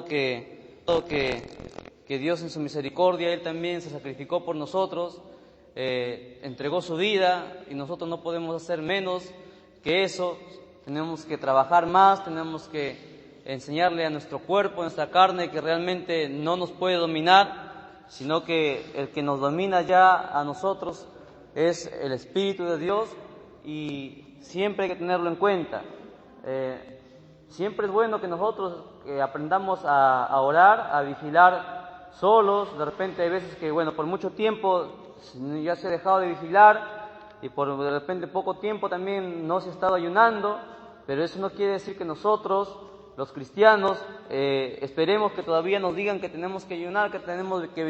que Dios en su misericordia, Él también se sacrificó por nosotros, entregó su vida y nosotros no podemos hacer menos que eso. Tenemos que trabajar más, tenemos que enseñarle a nuestro cuerpo, a nuestra carne, que realmente no nos puede dominar, sino que el que nos domina ya a nosotros es el Espíritu de Dios, y siempre hay que tenerlo en cuenta. Siempre es bueno que nosotros aprendamos a orar, a vigilar solos. De repente hay veces que, por mucho tiempo ya se ha dejado de vigilar y por de repente poco tiempo también no se ha estado ayunando, pero eso no quiere decir que nosotros, los cristianos, esperemos que todavía nos digan que tenemos que ayunar, que tenemos que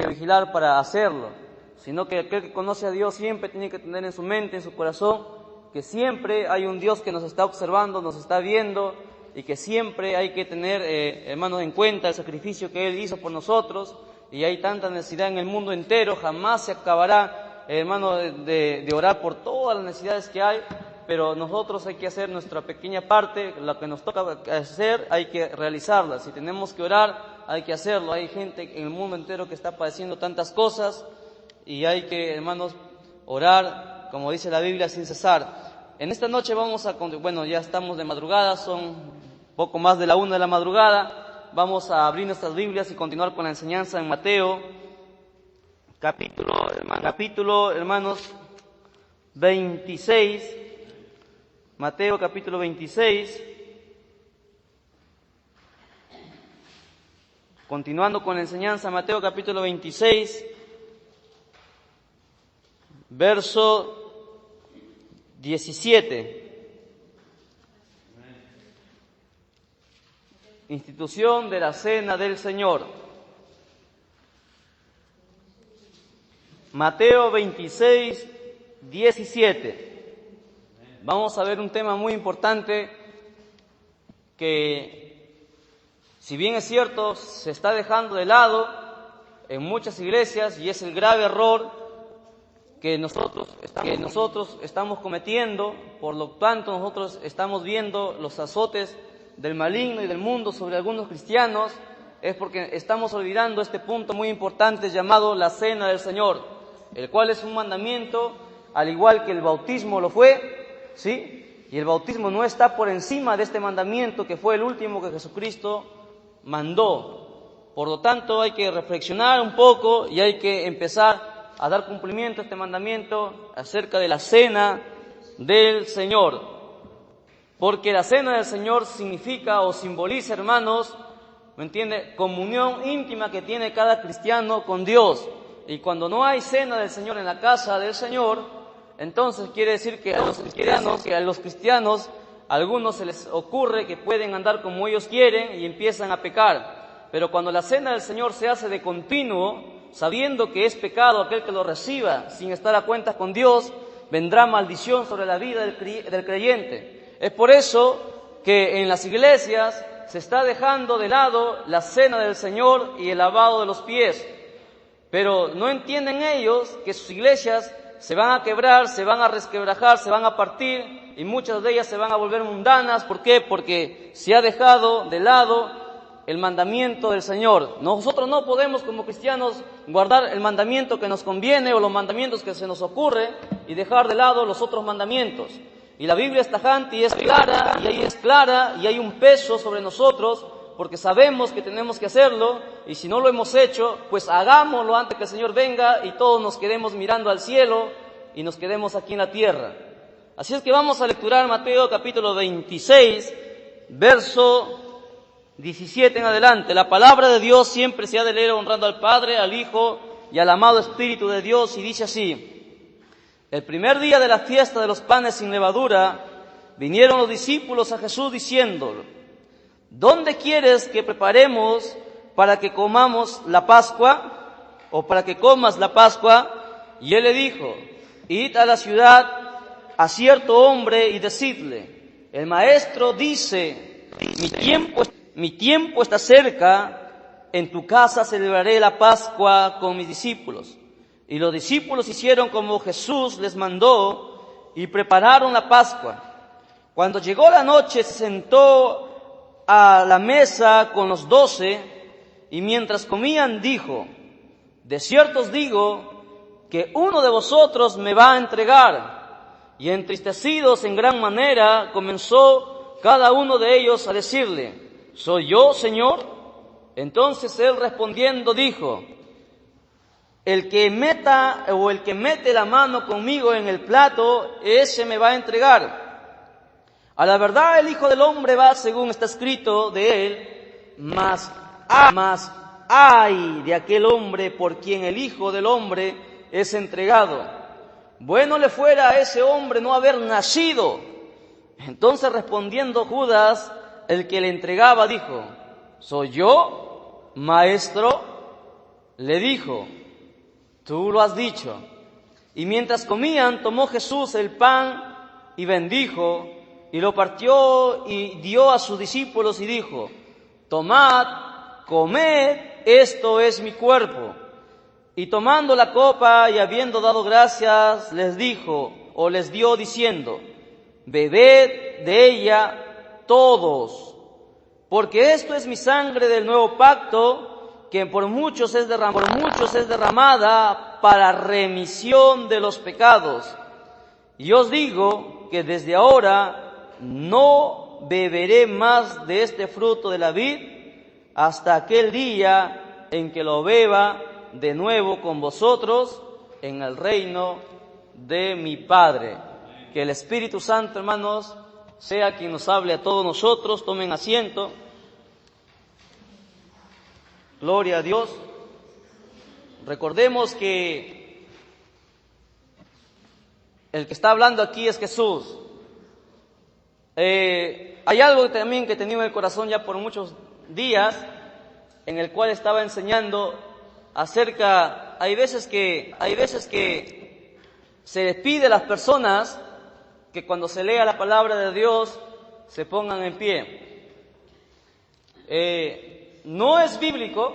vigilar para hacerlo, sino que aquel que conoce a Dios siempre tiene que tener en su mente, en su corazón, que siempre hay un Dios que nos está observando, nos está viendo, y que siempre hay que tener, hermanos, en cuenta el sacrificio que Él hizo por nosotros. Y hay tanta necesidad en el mundo entero, jamás se acabará, hermanos, de orar por todas las necesidades que hay, pero nosotros hay que hacer nuestra pequeña parte, lo que nos toca hacer hay que realizarla. Si tenemos que orar, hay que hacerlo. Hay gente en el mundo entero que está padeciendo tantas cosas, y hay que, hermanos, orar, como dice la Biblia, sin cesar. En esta noche ya estamos de madrugada, son poco más de la 1 de la madrugada. Vamos a abrir nuestras Biblias y continuar con la enseñanza en Mateo, capítulo, hermanos, 26. Mateo capítulo 26. Continuando con la enseñanza, Mateo capítulo 26, verso 17. Institución de la Cena del Señor. Mateo 26, 17. Vamos a ver un tema muy importante que, si bien es cierto, se está dejando de lado en muchas iglesias, y es el grave error que nosotros estamos cometiendo. Por lo tanto, nosotros estamos viendo los azotes del maligno y del mundo sobre algunos cristianos, es porque estamos olvidando este punto muy importante llamado la Cena del Señor, el cual es un mandamiento, al igual que el bautismo lo fue, ¿sí? Y el bautismo no está por encima de este mandamiento, que fue el último que Jesucristo mandó. Por lo tanto, hay que reflexionar un poco y hay que empezar a dar cumplimiento a este mandamiento acerca de la Cena del Señor. Porque la Cena del Señor significa o simboliza, hermanos, ¿me entiende?, comunión íntima que tiene cada cristiano con Dios. Y cuando no hay Cena del Señor en la casa del Señor, entonces quiere decir que a los cristianos, a algunos se les ocurre que pueden andar como ellos quieren y empiezan a pecar. Pero cuando la Cena del Señor se hace de continuo, sabiendo que es pecado aquel que lo reciba sin estar a cuentas con Dios, vendrá maldición sobre la vida del creyente. Es por eso que en las iglesias se está dejando de lado la Cena del Señor y el lavado de los pies. Pero no entienden ellos que sus iglesias se van a quebrar, se van a resquebrajar, se van a partir, y muchas de ellas se van a volver mundanas. ¿Por qué? Porque se ha dejado de lado el mandamiento del Señor. Nosotros no podemos, como cristianos, guardar el mandamiento que nos conviene o los mandamientos que se nos ocurre y dejar de lado los otros mandamientos. Y la Biblia es tajante y es clara, y hay un peso sobre nosotros, porque sabemos que tenemos que hacerlo, y si no lo hemos hecho, pues hagámoslo antes que el Señor venga y todos nos quedemos mirando al cielo y nos quedemos aquí en la tierra. Así es que vamos a lecturar Mateo capítulo 26, verso 17 en adelante. La palabra de Dios siempre se ha de leer honrando al Padre, al Hijo y al amado Espíritu de Dios, y dice así: el primer día de la fiesta de los panes sin levadura, vinieron los discípulos a Jesús diciendo: ¿dónde quieres que preparemos para que comamos la Pascua? ¿O para que comas la Pascua? Y él le dijo: id a la ciudad a cierto hombre y decidle: el maestro dice, mi tiempo está cerca, en tu casa celebraré la Pascua con mis discípulos. Y los discípulos hicieron como Jesús les mandó y prepararon la Pascua. Cuando llegó la noche se sentó a la mesa con los 12, y mientras comían dijo: de cierto os digo que uno de vosotros me va a entregar. Y entristecidos en gran manera, comenzó cada uno de ellos a decirle: ¿soy yo, Señor? Entonces él respondiendo dijo: el que mete la mano conmigo en el plato, ese me va a entregar. A la verdad el Hijo del Hombre va según está escrito de él, mas ay de aquel hombre por quien el Hijo del Hombre es entregado. Bueno le fuera a ese hombre no haber nacido. Entonces respondiendo Judas, el que le entregaba, dijo: ¿soy yo, maestro? Le dijo: tú lo has dicho. Y mientras comían, tomó Jesús el pan y bendijo, y lo partió y dio a sus discípulos y dijo: tomad, comed, esto es mi cuerpo. Y tomando la copa y habiendo dado gracias, les dio diciendo: bebed de ella todos, porque esto es mi sangre del nuevo pacto, que por muchos es derramada para remisión de los pecados. Y os digo que desde ahora no beberé más de este fruto de la vid hasta aquel día en que lo beba de nuevo con vosotros en el reino de mi Padre. Que el Espíritu Santo, hermanos, sea quien nos hable a todos nosotros. Tomen asiento. Gloria a Dios. Recordemos que el que está hablando aquí es Jesús. Hay algo también que tenía en el corazón ya por muchos días, en el cual estaba enseñando acerca, hay veces que se les pide a las personas que cuando se lea la palabra de Dios se pongan en pie. No es bíblico,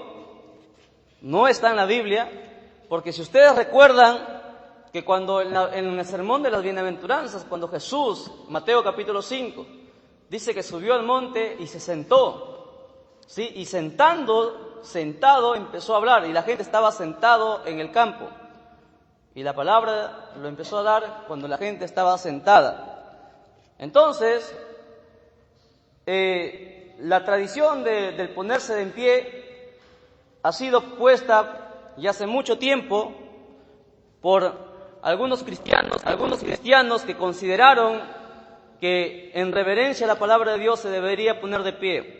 no está en la Biblia, porque si ustedes recuerdan que cuando en el sermón de las bienaventuranzas, cuando Jesús, Mateo capítulo 5, dice que subió al monte y se sentó, ¿sí? Y sentado empezó a hablar, y la gente estaba sentado en el campo, y la palabra lo empezó a dar cuando la gente estaba sentada. Entonces, la tradición del ponerse en pie ha sido puesta ya hace mucho tiempo por algunos cristianos que consideraron que en reverencia a la palabra de Dios se debería poner de pie.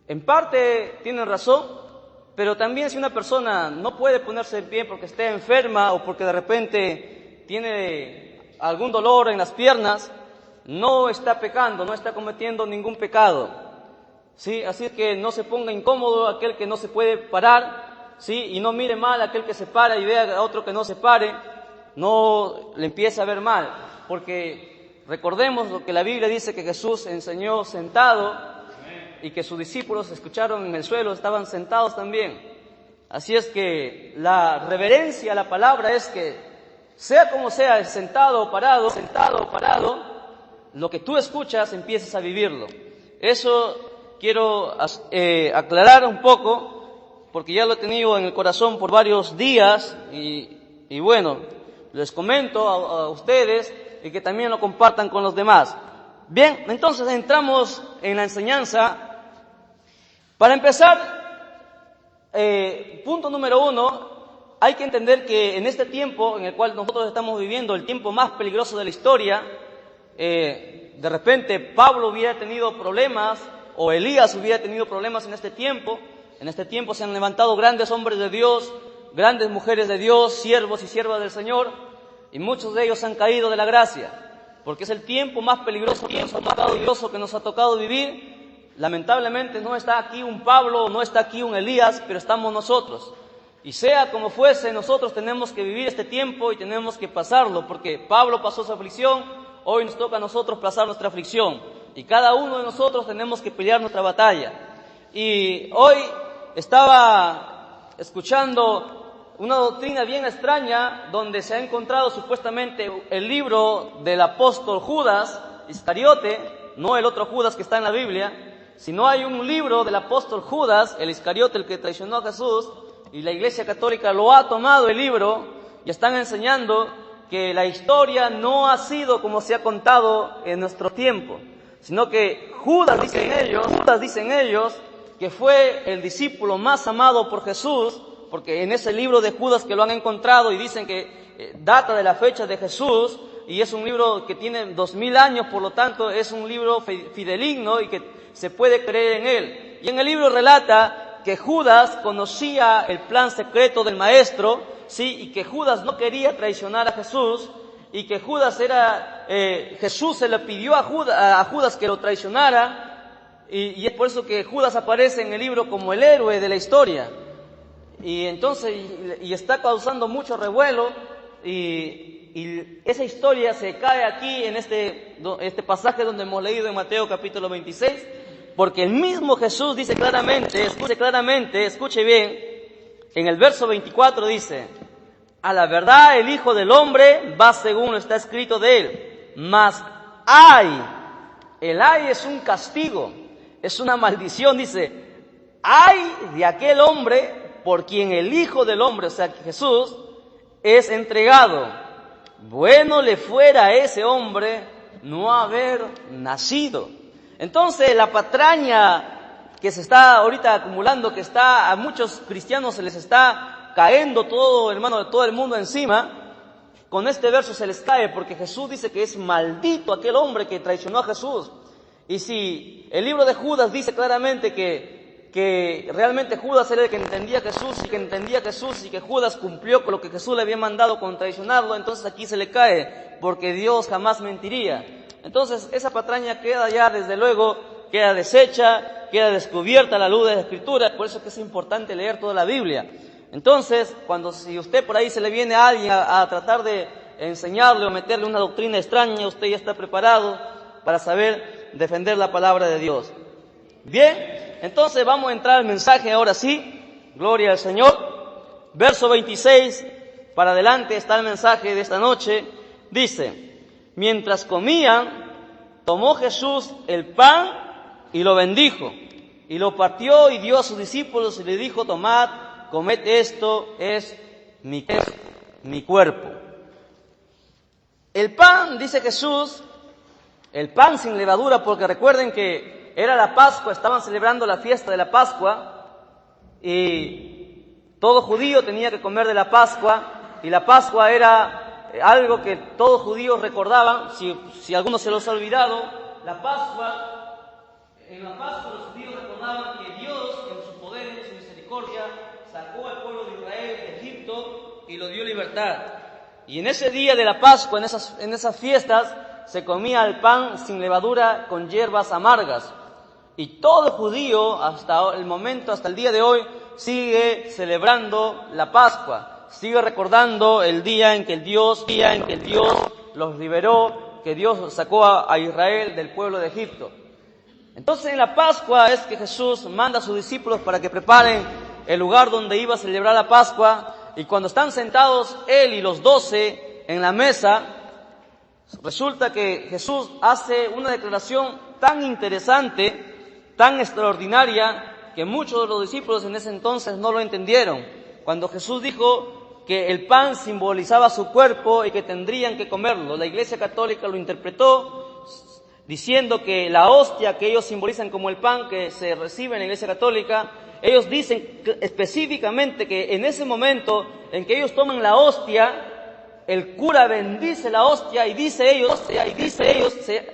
En parte tienen razón, pero también si una persona no puede ponerse de pie porque esté enferma o porque de repente tiene algún dolor en las piernas, no está pecando, no está cometiendo ningún pecado, ¿sí? Así que no se ponga incómodo aquel que no se puede parar, ¿sí? Y no mire mal a aquel que se para y vea a otro que no se pare, no le empiece a ver mal, porque recordemos lo que la Biblia dice, que Jesús enseñó sentado y que sus discípulos escucharon en el suelo, estaban sentados también. Así es que la reverencia a la palabra es que sea como sea, sentado o parado, lo que tú escuchas empieces a vivirlo. Eso quiero aclarar un poco, porque ya lo he tenido en el corazón por varios días y bueno, les comento a ustedes y que también lo compartan con los demás. Bien, entonces entramos en la enseñanza. Para empezar, punto número 1, hay que entender que en este tiempo en el cual nosotros estamos viviendo, el tiempo más peligroso de la historia, de repente Pablo hubiera tenido problemas o Elías hubiera tenido problemas en este tiempo. En este tiempo se han levantado grandes hombres de Dios, grandes mujeres de Dios, siervos y siervas del Señor, y muchos de ellos han caído de la gracia, porque es el tiempo más peligroso que nos ha tocado vivir. Lamentablemente no está aquí un Pablo, no está aquí un Elías, pero estamos nosotros. Y sea como fuese, nosotros tenemos que vivir este tiempo y tenemos que pasarlo, porque Pablo pasó su aflicción, hoy nos toca a nosotros pasar nuestra aflicción. Y cada uno de nosotros tenemos que pelear nuestra batalla. Y hoy estaba escuchando una doctrina bien extraña, donde se ha encontrado supuestamente el libro del apóstol Judas Iscariote, no el otro Judas que está en la Biblia, sino hay un libro del apóstol Judas, el Iscariote, el que traicionó a Jesús, y la Iglesia Católica lo ha tomado el libro y están enseñando que la historia no ha sido como se ha contado en nuestro tiempo, sino que Judas, dicen ellos, que fue el discípulo más amado por Jesús, porque en ese libro de Judas que lo han encontrado y dicen que data de la fecha de Jesús, y es un libro que tiene 2000 años, por lo tanto es un libro fidedigno y que se puede creer en él. Y en el libro relata que Judas conocía el plan secreto del Maestro, sí, y que Judas no quería traicionar a Jesús, y que Jesús se le pidió a Judas que lo traicionara, y es por eso que Judas aparece en el libro como el héroe de la historia. Y entonces, y está causando mucho revuelo, y esa historia se cae aquí en este pasaje donde hemos leído en Mateo capítulo 26, porque el mismo Jesús dice claramente, escuche bien, en el verso 24 dice: a la verdad el Hijo del Hombre va según lo está escrito de él, mas el ay es un castigo, es una maldición, dice, ay de aquel hombre por quien el Hijo del Hombre, o sea, Jesús, es entregado. Bueno le fuera a ese hombre no haber nacido. Entonces, la patraña que se está ahorita acumulando, que a muchos cristianos se les está cayendo todo, hermano, de todo el mundo encima, con este verso se les cae, porque Jesús dice que es maldito aquel hombre que traicionó a Jesús. Y si el libro de Judas dice claramente que realmente Judas era el que entendía a Jesús y que Judas cumplió con lo que Jesús le había mandado con traicionarlo, entonces aquí se le cae, porque Dios jamás mentiría. Entonces esa patraña queda ya, desde luego, queda deshecha, queda descubierta a la luz de la Escritura. Por eso es que es importante leer toda la Biblia. Entonces, si usted por ahí se le viene a alguien a tratar de enseñarle o meterle una doctrina extraña, usted ya está preparado para saber defender la palabra de Dios. Bien, entonces vamos a entrar al mensaje ahora sí, gloria al Señor. Verso 26, para adelante está el mensaje de esta noche. Dice: mientras comían, tomó Jesús el pan y lo bendijo, y lo partió y dio a sus discípulos y le dijo: tomad, comed, esto es mi cuerpo. El pan, dice Jesús, el pan sin levadura, porque recuerden que era la Pascua, estaban celebrando la fiesta de la Pascua, y todo judío tenía que comer de la Pascua, y la Pascua era algo que todos judíos recordaban. Si alguno se los ha olvidado, en la Pascua los judíos recordaban que Dios, en su poder y en su misericordia, sacó al pueblo de Israel de Egipto y lo dio libertad. Y en ese día de la Pascua, en esas fiestas, se comía el pan sin levadura con hierbas amargas. Y todo judío hasta el día de hoy sigue celebrando la Pascua, sigue recordando el día en que Dios los liberó, que Dios sacó a Israel del pueblo de Egipto. Entonces en la Pascua es que Jesús manda a sus discípulos para que preparen el lugar donde iba a celebrar la Pascua, y cuando están sentados él y los 12 en la mesa, resulta que Jesús hace una declaración tan interesante, tan extraordinaria, que muchos de los discípulos en ese entonces no lo entendieron. Cuando Jesús dijo que el pan simbolizaba su cuerpo y que tendrían que comerlo, la Iglesia Católica lo interpretó diciendo que la hostia que ellos simbolizan como el pan que se recibe en la Iglesia Católica, ellos dicen específicamente que en ese momento en que ellos toman la hostia, el cura bendice la hostia y dice ellos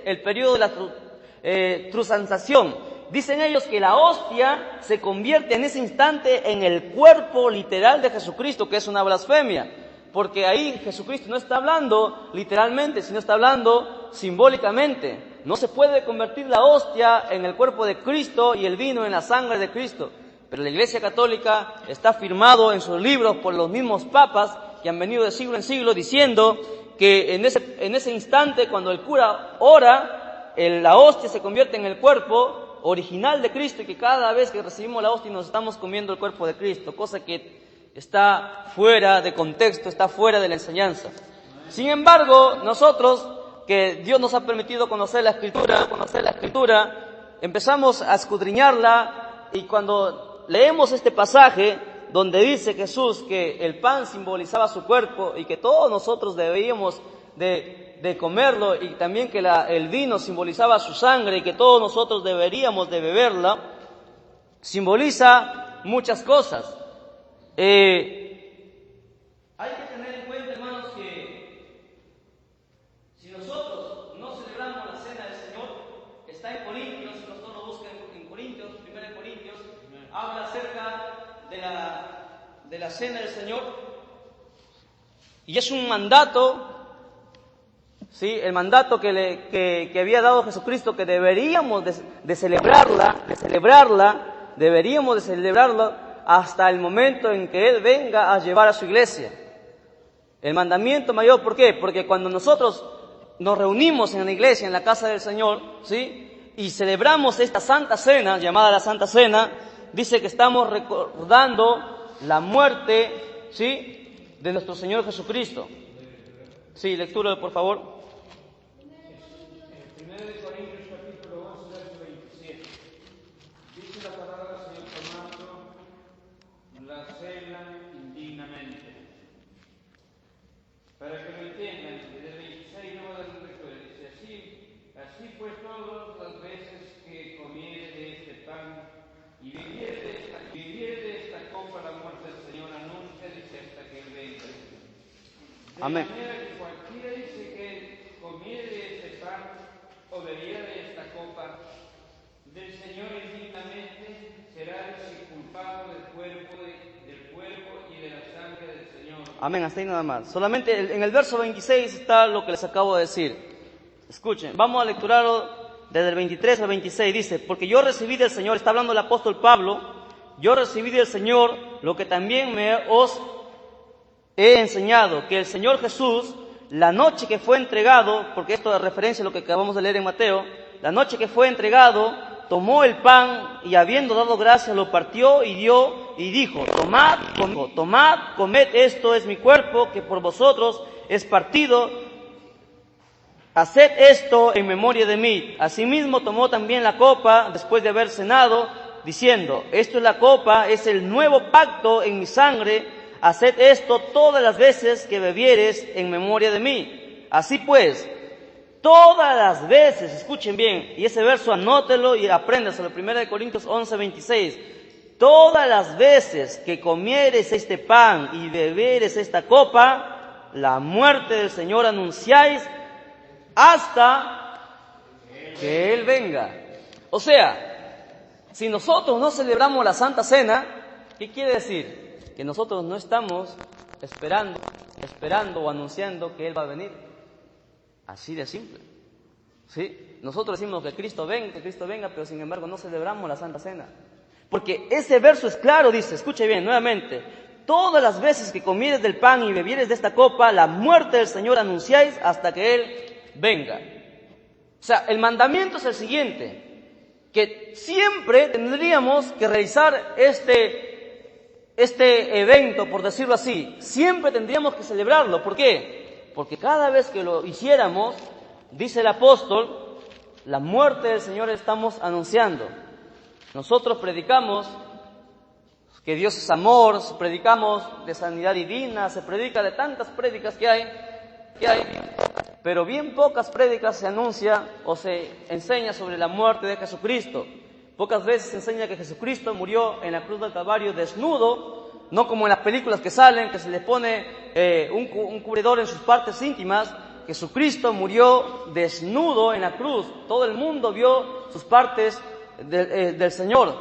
el periodo de la transantación. Dicen ellos que la hostia se convierte en ese instante en el cuerpo literal de Jesucristo, que es una blasfemia, porque ahí Jesucristo no está hablando literalmente, sino está hablando simbólicamente. No se puede convertir la hostia en el cuerpo de Cristo y el vino en la sangre de Cristo. Pero la Iglesia Católica está firmado en sus libros por los mismos papas que han venido de siglo en siglo diciendo que en ese instante, cuando el cura ora, la hostia se convierte en el cuerpo original de Cristo, y que cada vez que recibimos la hostia nos estamos comiendo el cuerpo de Cristo, cosa que está fuera de contexto, está fuera de la enseñanza. Sin embargo, nosotros que Dios nos ha permitido conocer la Escritura, empezamos a escudriñarla, y cuando leemos este pasaje donde dice Jesús que el pan simbolizaba su cuerpo y que todos nosotros deberíamos de comerlo, y también que el vino simbolizaba su sangre y que todos nosotros deberíamos de beberla, simboliza muchas cosas. Hay que tener en cuenta, hermanos, que si nosotros no celebramos la cena del Señor, está en Corintios, si nosotros lo buscan en Corintios, 1 Corintios, habla acerca de la cena del Señor, y es un mandato, ¿sí? El mandato que había dado Jesucristo, que deberíamos de celebrarla, deberíamos de celebrarla hasta el momento en que Él venga a llevar a su iglesia. El mandamiento mayor, ¿por qué? Porque cuando nosotros nos reunimos en la iglesia, en la casa del Señor, ¿sí? Y celebramos esta Santa Cena, llamada la Santa Cena, dice que estamos recordando la muerte, ¿sí?, de nuestro Señor Jesucristo. Sí, lectura, por favor. Para que lo entiendan, desde el 26 no va a dar un recuerdo, dice así pues todas las veces que comiere de este pan y bebiere de esta copa, la muerte del Señor anuncia, dice, hasta que Él venga. De Amén. manera que cualquiera dice que comiere de este pan o bebiere de esta copa del Señor indignamente, será disculpado del cuerpo y de la sangre del Señor. Amén, hasta ahí nada más. Solamente en el verso 26 está lo que les acabo de decir. Escuchen, vamos a lecturarlo desde el 23 al 26. Dice, porque yo recibí del Señor, está hablando el apóstol Pablo, yo recibí del Señor lo que también os he enseñado, que el Señor Jesús, la noche que fue entregado, porque esto es referencia a lo que acabamos de leer en Mateo, la noche que fue entregado, tomó el pan y habiendo dado gracias lo partió y dio y dijo, tomad, comed, esto es mi cuerpo que por vosotros es partido, haced esto en memoria de mí. Asimismo tomó también la copa después de haber cenado, diciendo, esto es la copa, es el nuevo pacto en mi sangre, haced esto todas las veces que bebieres en memoria de mí. Así pues, todas las veces, escuchen bien, y ese verso anótelo y apréndaselo, 1 Corintios 11, 26. Todas las veces que comieres este pan y beberes esta copa, la muerte del Señor anunciáis hasta que Él venga. O sea, si nosotros no celebramos la Santa Cena, ¿qué quiere decir? Que nosotros no estamos esperando o anunciando que Él va a venir. Así de simple. ¿Sí? Nosotros decimos que Cristo venga, pero sin embargo no celebramos la Santa Cena. Porque ese verso es claro, dice, escuche bien, nuevamente, todas las veces que comieres del pan y bebieres de esta copa, la muerte del Señor anunciáis hasta que Él venga. O sea, el mandamiento es el siguiente, que siempre tendríamos que realizar este evento, por decirlo así, siempre tendríamos que celebrarlo. ¿Por qué? Porque cada vez que lo hiciéramos, dice el apóstol, la muerte del Señor estamos anunciando. Nosotros predicamos que Dios es amor, predicamos de sanidad divina, se predica de tantas prédicas que hay, pero bien pocas prédicas se anuncia o se enseña sobre la muerte de Jesucristo. Pocas veces se enseña que Jesucristo murió en la cruz del Calvario desnudo, no como en las películas que salen, que se le pone un cubridor en sus partes íntimas. Jesucristo murió desnudo en la cruz. Todo el mundo vio sus partes del Señor,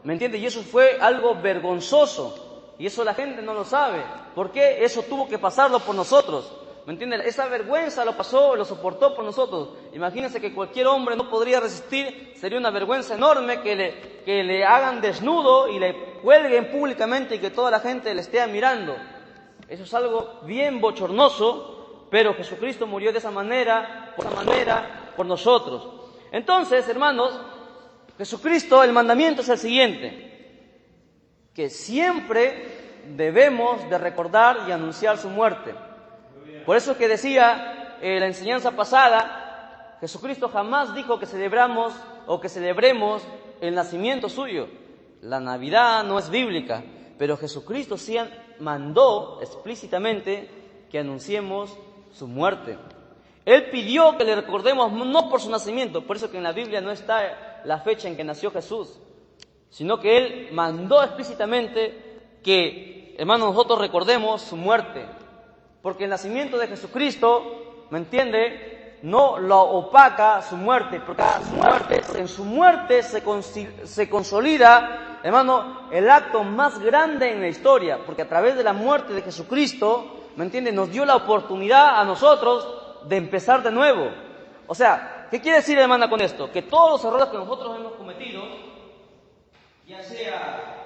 ¿me entiende? Y eso fue algo vergonzoso, y eso la gente no lo sabe. ¿Por qué? Eso tuvo que pasarlo por nosotros, ¿me entiende? Esa vergüenza lo pasó, lo soportó por nosotros. Imagínense que cualquier hombre no podría resistir, sería una vergüenza enorme que le hagan desnudo y le cuelguen públicamente y que toda la gente le esté mirando. Eso es algo bien bochornoso, pero Jesucristo murió de esa manera por nosotros. Entonces, hermanos, Jesucristo, el mandamiento es el siguiente, que siempre debemos de recordar y anunciar su muerte. Por eso que decía la enseñanza pasada, Jesucristo jamás dijo que celebramos o que celebremos el nacimiento suyo. La Navidad no es bíblica, pero Jesucristo sí mandó explícitamente que anunciemos su muerte. Él pidió que le recordemos no por su nacimiento, por eso que en la Biblia no está la fecha en que nació Jesús, sino que Él mandó explícitamente que, hermanos, nosotros recordemos su muerte, porque el nacimiento de Jesucristo, ¿me entiende?, no lo opaca su muerte, porque en su muerte se consolida, hermano, el acto más grande en la historia, porque a través de la muerte de Jesucristo, ¿me entiende?, nos dio la oportunidad a nosotros de empezar de nuevo. O sea, ¿qué quiere decir, hermana, con esto? Que todos los errores que nosotros hemos cometido, ya sea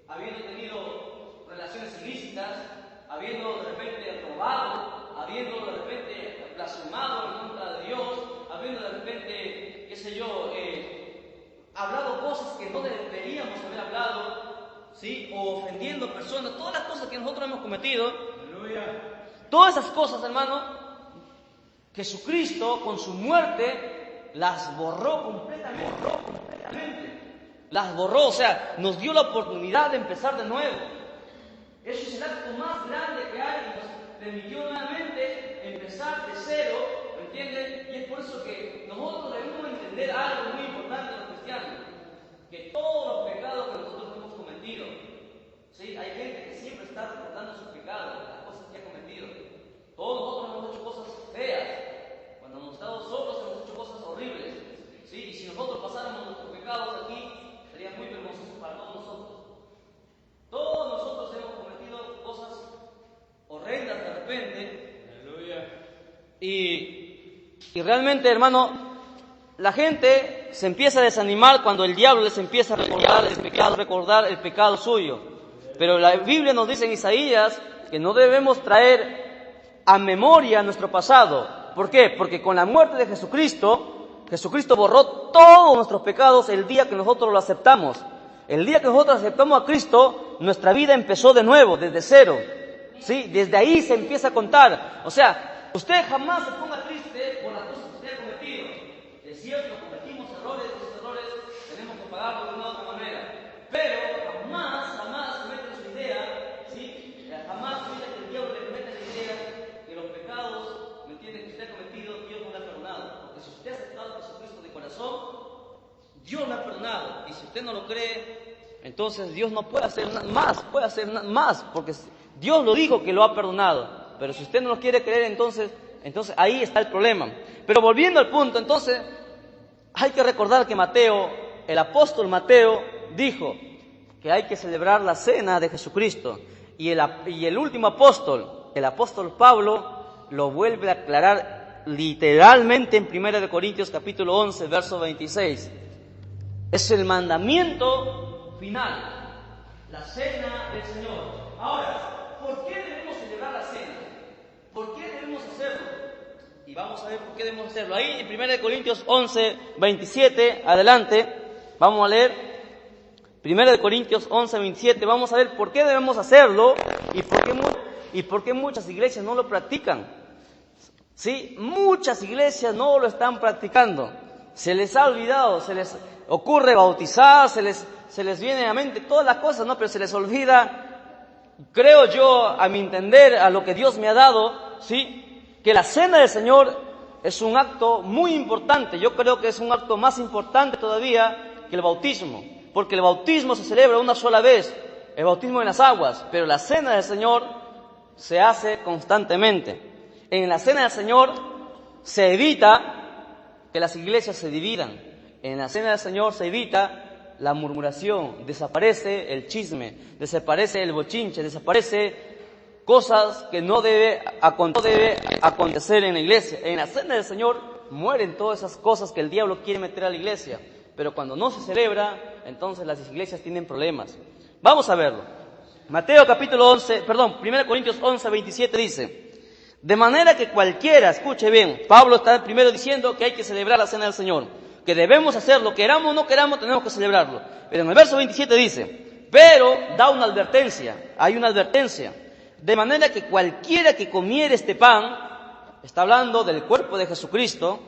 habiendo tenido relaciones ilícitas, habiendo de repente robado, habiendo de repente blasfemado en contra de Dios, habiendo de repente, qué sé yo, hablado cosas que no deberíamos haber hablado, ¿sí?, o ofendiendo personas, todas las cosas que nosotros hemos cometido. Aleluya. Todas esas cosas, hermano, Jesucristo con su muerte las borró completamente. Las borró, o sea, nos dio la oportunidad de empezar de nuevo. Eso es el acto más grande que hay, y nos permitió nuevamente empezar de cero, ¿me entienden? Y es por eso que nosotros debemos entender algo muy importante en los cristianos, que todos los pecados que nosotros hemos cometido, ¿sí?, hay gente que siempre está recordando sus pecados, las cosas que ha cometido. Todos nosotros hemos hecho cosas feas, cuando hemos estado solos hemos hecho cosas horribles, ¿sí? Y si nosotros pasáramos nuestros pecados aquí, sería muy vergonzoso para todos nosotros. Todos nosotros hemos cometido cosas horrendas de repente. Aleluya. Y realmente, hermano, la gente se empieza a desanimar cuando el diablo les empieza a recordar el pecado suyo. Pero la Biblia nos dice en Isaías que no debemos traer a memoria nuestro pasado. ¿Por qué? Porque con la muerte de Jesucristo, Jesucristo borró todos nuestros pecados el día que nosotros lo aceptamos. El día que nosotros aceptamos a Cristo, nuestra vida empezó de nuevo, desde cero. ¿Sí? Desde ahí se empieza a contar. O sea, usted jamás se ponga triste por las cosas que usted ha cometido. Es cierto, cometimos errores, esos errores tenemos que pagarlos de una u otra manera. Pero jamás se mete en su idea, ¿sí? Jamás se mete que el diablo le mete en la idea que los pecados, ¿me entiende?, que usted ha cometido, Dios no le ha perdonado. Porque si usted ha aceptado a Jesucristo de corazón, Dios le ha perdonado. Y si usted no lo cree, entonces Dios no puede hacer más, porque Dios lo dijo que lo ha perdonado. Pero si usted no lo quiere creer, entonces ahí está el problema. Pero volviendo al punto, entonces, hay que recordar que el apóstol Mateo, dijo que hay que celebrar la cena de Jesucristo. Y el último apóstol, el apóstol Pablo, lo vuelve a aclarar literalmente en 1 Corintios capítulo 11, verso 26. Es el mandamiento final, la cena del Señor. Ahora, ¿por qué debemos celebrar la cena? ¿Por qué debemos hacerlo? Y vamos a ver por qué debemos hacerlo. Ahí en 1 Corintios 11, 27, adelante, vamos a leer 1 Corintios 11, 27, vamos a ver por qué debemos hacerlo y por qué muchas iglesias no lo practican. ¿Sí? Muchas iglesias no lo están practicando. Se les ha olvidado, se les ocurre bautizar, se les viene a la mente todas las cosas, ¿no? Pero se les olvida, creo yo, a mi entender, a lo que Dios me ha dado, ¿sí?, que la cena del Señor es un acto muy importante. Yo creo que es un acto más importante todavía que el bautismo, porque el bautismo se celebra una sola vez, el bautismo en las aguas, pero la cena del Señor se hace constantemente. En la cena del Señor se evita que las iglesias se dividan. En la cena del Señor se evita la murmuración, desaparece el chisme, desaparece el bochinche, desaparece cosas que no debe acontecer en la iglesia. En la cena del Señor mueren todas esas cosas que el diablo quiere meter a la iglesia. Pero cuando no se celebra, entonces las iglesias tienen problemas. Vamos a verlo. 1 Corintios 11, 27 dice: de manera que cualquiera, escuche bien, Pablo está primero diciendo que hay que celebrar la cena del Señor, que debemos hacerlo, queramos o no queramos, tenemos que celebrarlo. Pero en el verso 27 dice, pero da una advertencia, hay una advertencia, de manera que cualquiera que comiere este pan está hablando del cuerpo de Jesucristo,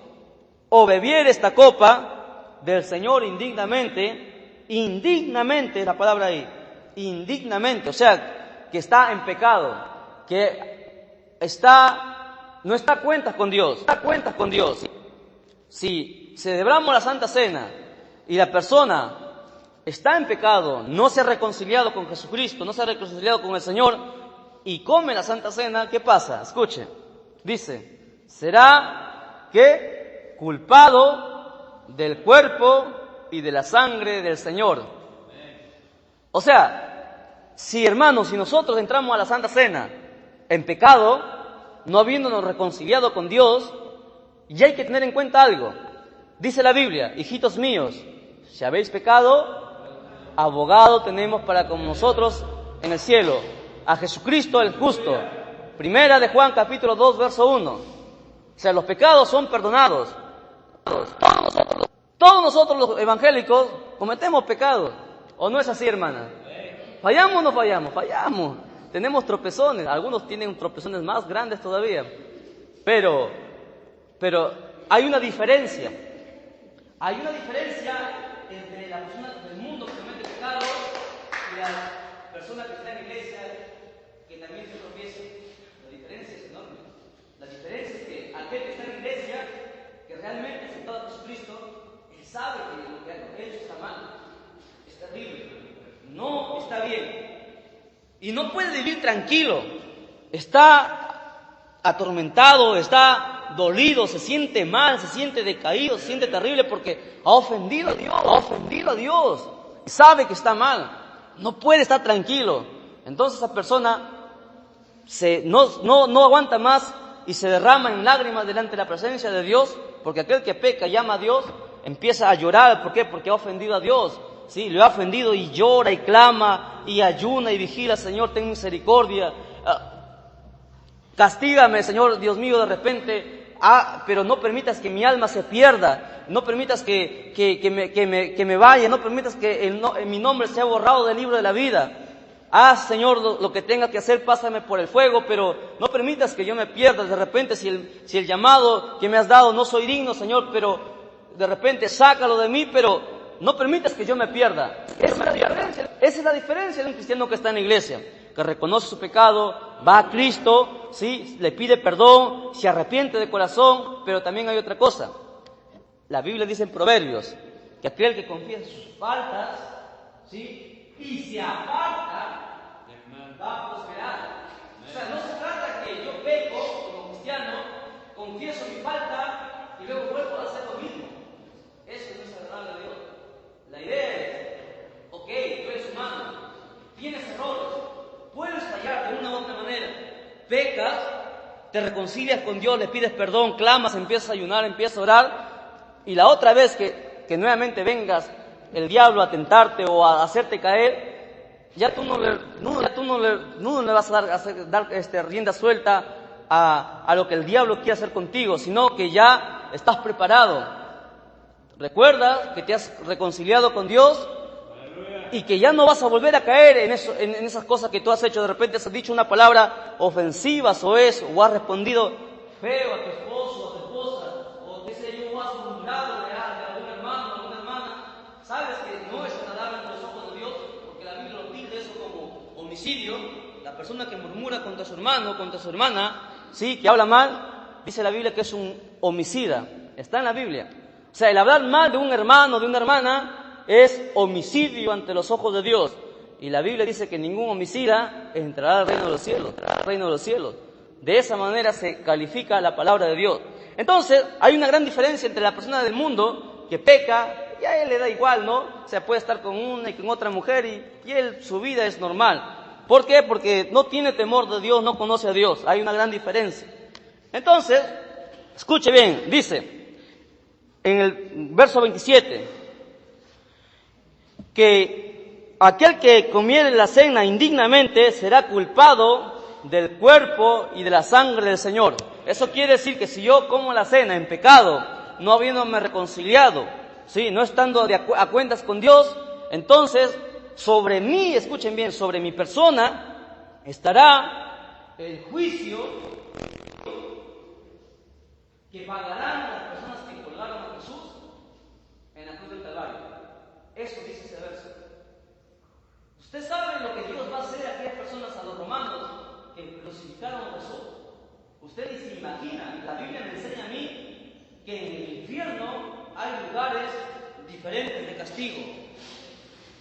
o bebiere esta copa del Señor indignamente, indignamente es la palabra ahí, indignamente, o sea, que está en pecado, que no está a cuentas con Dios, está a cuentas con Dios. Si celebramos la Santa Cena y la persona está en pecado, no se ha reconciliado con Jesucristo, no se ha reconciliado con el Señor y come la Santa Cena, ¿qué pasa? Escuche, dice, será que culpado del cuerpo y de la sangre del Señor. O sea, si hermanos, si nosotros entramos a la Santa Cena en pecado, no habiéndonos reconciliado con Dios, y hay que tener en cuenta algo. Dice la Biblia, hijitos míos, si habéis pecado, abogado tenemos para con nosotros en el cielo, a Jesucristo el justo. Primera de Juan capítulo 2 verso 1. O sea, los pecados son perdonados. Todos nosotros los evangélicos cometemos pecados. ¿O no es así, hermana? ¿Fallamos o no fallamos? Fallamos. Tenemos tropezones. Algunos tienen tropezones más grandes todavía. Pero hay una diferencia. Hay una diferencia entre la persona del mundo que comete pecado y la persona que está en la iglesia que también se tropieza. La diferencia es enorme. La diferencia es que aquel que está en la iglesia, que realmente ha aceptado a Jesucristo, él sabe que lo que ha hecho está mal, es terrible, no está bien. Y no puede vivir tranquilo. Está atormentado, está dolido, se siente mal, se siente decaído, se siente terrible porque ha ofendido a Dios, sabe que está mal, no puede estar tranquilo. Entonces esa persona no aguanta más y se derrama en lágrimas delante de la presencia de Dios, porque aquel que peca y llama a Dios empieza a llorar. ¿Por qué? Porque ha ofendido a Dios. Sí, lo ha ofendido y llora y clama y ayuna y vigila: Señor, ten misericordia. Castígame, Señor, Dios mío, de repente, pero no permitas que mi alma se pierda, no permitas que me vaya, no permitas que mi nombre sea borrado del libro de la vida. Haz, Señor, lo que tengas que hacer, pásame por el fuego, pero no permitas que yo me pierda. De repente, si el llamado que me has dado no soy digno, Señor, pero de repente sácalo de mí, pero no permitas que yo me pierda. Esa es la diferencia de un cristiano que está en la iglesia, que reconoce su pecado, va a Cristo, ¿sí? Le pide perdón, se arrepiente de corazón. Pero también hay otra cosa. La Biblia dice en Proverbios que aquel que confiesa sus faltas, ¿sí?, y se aparta, va a prosperar. O sea, no se trata que yo peco como cristiano, confieso mi falta y luego vuelvo a hacer lo mismo. Eso no es agradable a Dios. La idea es, ok, tú eres humano, tienes errores, puedes fallar de una u otra manera, pecas, te reconcilias con Dios, le pides perdón, clamas, empiezas a ayunar, empiezas a orar, y la otra vez que nuevamente vengas el diablo a tentarte o a hacerte caer, ya tú no le vas a dar rienda suelta a lo que el diablo quiere hacer contigo, sino que ya estás preparado. Recuerda que te has reconciliado con Dios y que ya no vas a volver a caer en esas cosas que tú has hecho. De repente has dicho una palabra ofensiva o has respondido feo a tu esposo, a tu esposa, o qué sé yo, has murmurado de algún hermano, alguna hermana. Sabes que no es agradable ante los ojos de Dios, porque la Biblia lo tilda eso como homicidio. La persona que murmura contra su hermano, contra su hermana, sí, que habla mal, dice la Biblia que es un homicida. Está en la Biblia. O sea, el hablar mal de un hermano, de una hermana, es homicidio ante los ojos de Dios. Y la Biblia dice que ningún homicida entrará al reino de los cielos. De esa manera se califica la palabra de Dios. Entonces, hay una gran diferencia entre la persona del mundo que peca, y a él le da igual, ¿no? O sea, puede estar con una y con otra mujer y él, su vida es normal. ¿Por qué? Porque no tiene temor de Dios, no conoce a Dios. Hay una gran diferencia. Entonces, escuche bien, dice en el verso 27, que aquel que comiere la cena indignamente será culpado del cuerpo y de la sangre del Señor. Eso quiere decir que si yo como la cena en pecado, no habiéndome reconciliado, ¿sí?, no estando a cuentas con Dios, entonces sobre mí, escuchen bien, sobre mi persona estará el juicio que pagarán las personas que colgaron a Jesús en la cruz del Calvario. Eso dice ese verso. Usted sabe lo que Dios va a hacer a aquellas personas, a los romanos que crucificaron a Jesús. Usted ni se imagina, la Biblia me enseña a mí que en el infierno hay lugares diferentes de castigo.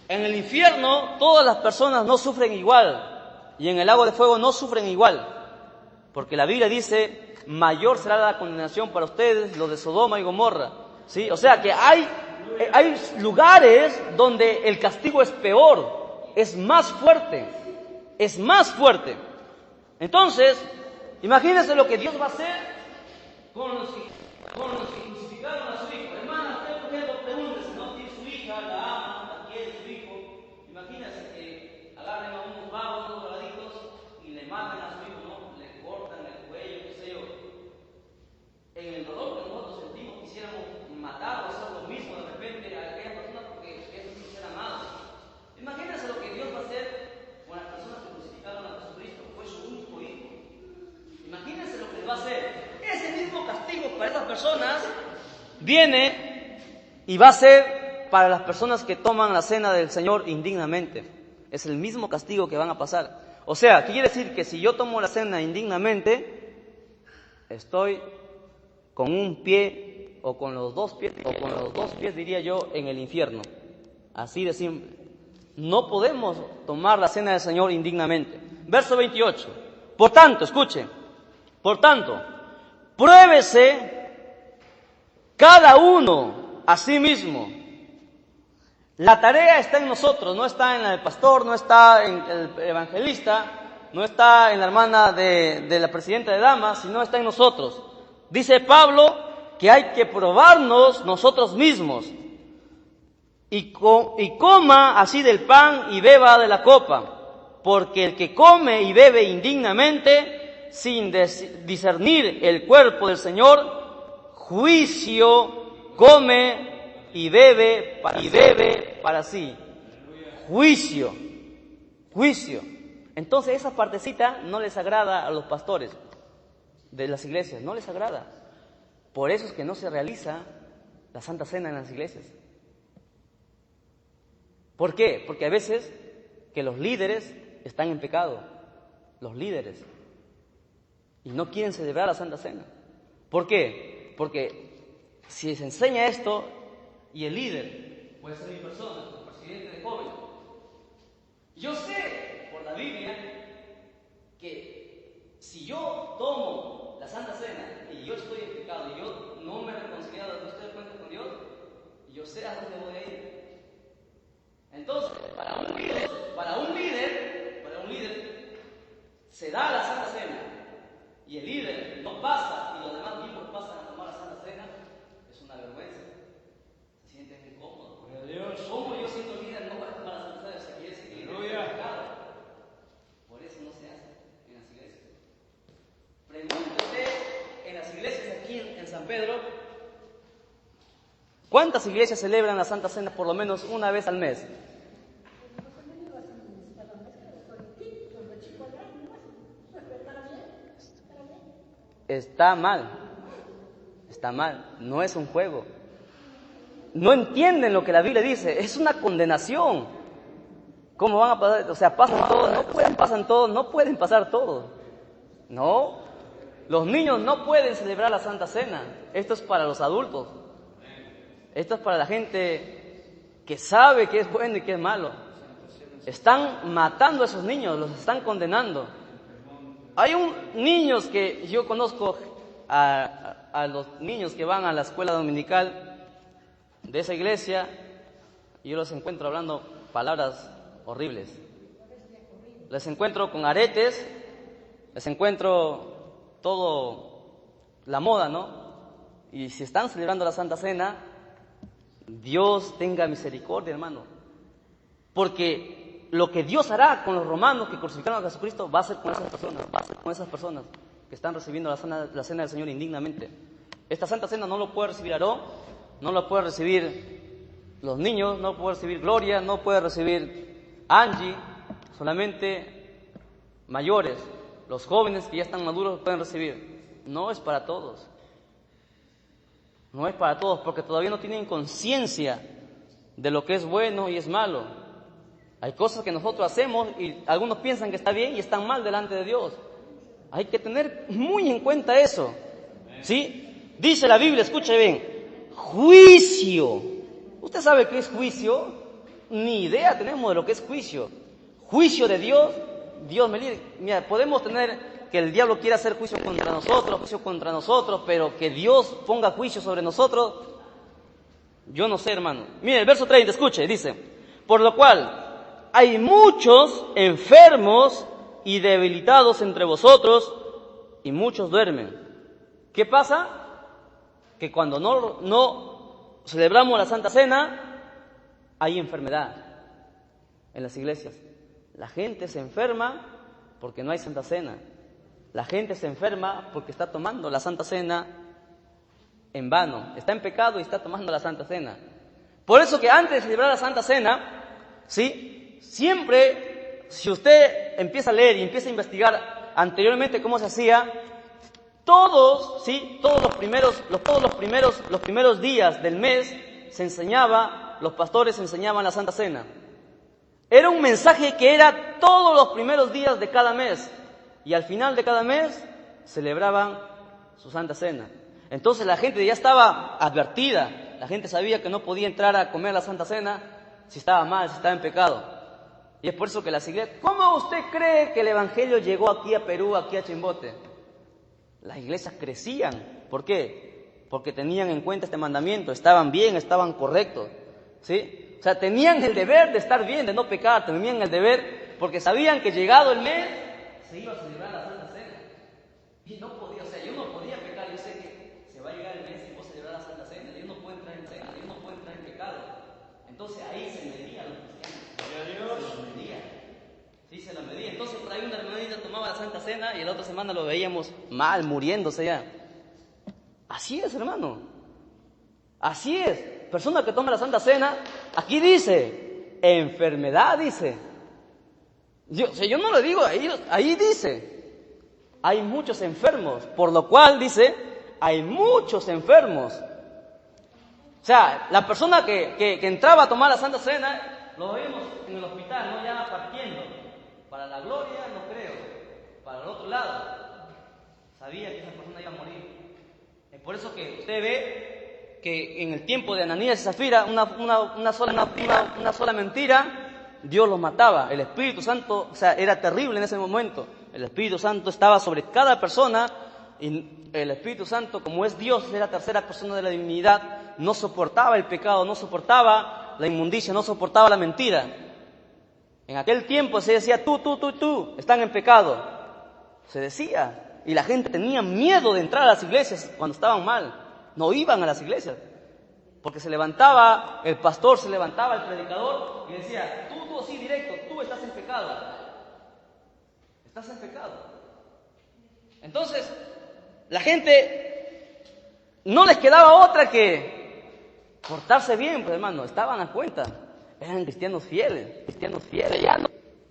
En el infierno todas las personas no sufren igual, y en el lago de fuego no sufren igual, porque la Biblia dice: mayor será la condenación para ustedes, los de Sodoma y Gomorra. ¿Sí? O sea que hay lugares donde el castigo es peor, es más fuerte, es más fuerte. Entonces, imagínense lo que Dios va a hacer con los que crucificaron a su hijo. Hermana, usted por ejemplo pregúntese, ¿no? Tiene su hija, la ama, la quiere, su hijo. Imagínense que agarren a unos vagos, unos drogaditos y le matan a su hijo, ¿no? Le cortan el cuello, qué sé yo. En el dolor que nosotros sentimos, quisiéramos matar o hacer lo mismo de repente a aquella persona, porque eso sí será amado. Imagínense lo que Dios va a hacer con las personas que crucificaron a Jesucristo. Fue su único hijo. Imagínense lo que va a hacer. Ese mismo castigo para esas personas viene y va a ser para las personas que toman la cena del Señor indignamente. Es el mismo castigo que van a pasar. O sea, ¿qué quiere decir? Que si yo tomo la cena indignamente, estoy con un pie o con los dos pies, diría yo, en el infierno. Así de simple. No podemos tomar la cena del Señor indignamente. Verso 28. Por tanto, escuchen. Por tanto, pruébese cada uno a sí mismo. La tarea está en nosotros, no está en el pastor, no está en el evangelista, no está en la hermana de la presidenta de damas, sino está en nosotros. Dice Pablo que hay que probarnos nosotros mismos y coma así del pan y beba de la copa, porque el que come y bebe indignamente, sin discernir el cuerpo del Señor, juicio come y bebe para sí. Juicio. Entonces esa partecita no les agrada a los pastores de las iglesias, no les agrada. Por eso es que no se realiza la Santa Cena en las iglesias. ¿Por qué? Porque a veces que los líderes están en pecado, los líderes, y no quieren celebrar la Santa Cena. ¿Por qué? Porque si se enseña esto y el líder puede ser mi persona, el presidente de jóvenes, yo sé por la Biblia que si yo tomo la Santa Cena y yo estoy en pecado y yo no me he reconciliado, no estoy de cuenta con Dios, yo sé a dónde voy a ir. Entonces, para un líder se da la Santa Cena y el líder no pasa y los demás miembros pasan a tomar la Santa Cena, es una vergüenza. Se sienten incómodos. ¿Cómo yo siendo líder no voy a tomar la Santa Cena? O sea, quiere decir que el líder está pecado. Por eso no se hace en las iglesias. Pregúntese en las iglesias aquí en San Pedro, ¿cuántas iglesias celebran la Santa Cena por lo menos una vez al mes? Está mal, no es un juego. No entienden lo que la Biblia dice, es una condenación. ¿Cómo van a pasar? O sea, pasan todos, no pueden pasar todos. No, los niños no pueden celebrar la Santa Cena, esto es para los adultos. Esto es para la gente que sabe qué es bueno y qué es malo. Están matando a esos niños, los están condenando. Hay niños que yo conozco a los niños que van a la escuela dominical de esa iglesia y yo los encuentro hablando palabras horribles. Les encuentro con aretes, les encuentro todo la moda, ¿no? Y si están celebrando la Santa Cena, Dios tenga misericordia, hermano, porque lo que Dios hará con los romanos que crucificaron a Jesucristo va a ser con esas personas que están recibiendo la cena del Señor indignamente. Esta Santa Cena no lo puede recibir Aarón, no lo puede recibir los niños, no puede recibir Gloria, no puede recibir Angie, solamente mayores. Los jóvenes que ya están maduros pueden recibir. No es para todos. No es para todos, porque todavía no tienen conciencia de lo que es bueno y es malo. Hay cosas que nosotros hacemos y algunos piensan que está bien y están mal delante de Dios. Hay que tener muy en cuenta eso. ¿Sí? Dice la Biblia, escuche bien, juicio. ¿Usted sabe qué es juicio? Ni idea tenemos de lo que es juicio. Juicio de Dios, Dios me libre. Mira, podemos tener que el diablo quiera hacer juicio contra nosotros, pero que Dios ponga juicio sobre nosotros, yo no sé, hermano. Mire, el verso 30, escuche, dice, por lo cual hay muchos enfermos y debilitados entre vosotros, y muchos duermen. ¿Qué pasa? Que cuando no celebramos la Santa Cena, hay enfermedad en las iglesias. La gente se enferma porque no hay Santa Cena. La gente se enferma porque está tomando la Santa Cena en vano. Está en pecado y está tomando la Santa Cena. Por eso que antes de celebrar la Santa Cena, ¿sí? Siempre, si usted empieza a leer y empieza a investigar anteriormente cómo se hacía, todos los primeros días del mes se enseñaba, los pastores enseñaban la Santa Cena. Era un mensaje que era todos los primeros días de cada mes. Y al final de cada mes celebraban su Santa Cena. Entonces la gente ya estaba advertida. La gente sabía que no podía entrar a comer la Santa Cena si estaba mal, si estaba en pecado. Y es por eso que las iglesias... ¿Cómo usted cree que el Evangelio llegó aquí a Perú, aquí a Chimbote? Las iglesias crecían. ¿Por qué? Porque tenían en cuenta este mandamiento. Estaban bien, estaban correctos. ¿Sí? O sea, tenían el deber de estar bien, de no pecar. Tenían el deber porque sabían que llegado el mes se iba a celebrar la Santa Cena. Y no podía, o sea, yo no podía pecar. Yo sé que se va a llegar el mes y voy a celebrar la Santa Cena. Yo no puedo entrar en cena, yo no puedo entrar en pecado. Entonces ahí se medía a los cristianos. Se los medía. Sí, se los medía. Entonces por ahí una hermanita tomaba la Santa Cena y la otra semana lo veíamos mal, muriéndose ya. Así es, hermano. Así es. Persona que toma la Santa Cena, aquí dice, enfermedad, dice. Yo no lo digo, ahí dice, hay muchos enfermos, por lo cual dice, hay muchos enfermos. O sea, la persona que entraba a tomar la Santa Cena, lo vemos en el hospital, ¿no? Ya partiendo. Para la gloria, no creo. Para el otro lado, sabía que esa persona iba a morir. Es por eso que usted ve que en el tiempo de Ananías y Zafira, una sola mentira, Dios los mataba. El Espíritu Santo, o sea, era terrible en ese momento. El Espíritu Santo estaba sobre cada persona y el Espíritu Santo, como es Dios, es la tercera persona de la divinidad, no soportaba el pecado, no soportaba la inmundicia, no soportaba la mentira. En aquel tiempo se decía, tú, están en pecado. Se decía. Y la gente tenía miedo de entrar a las iglesias cuando estaban mal. No iban a las iglesias. Porque se levantaba el pastor, se levantaba el predicador y decía, tú así directo, tú estás en pecado. Estás en pecado. Entonces, la gente no les quedaba otra que portarse bien, pues hermano, estaban a cuenta. Eran cristianos fieles.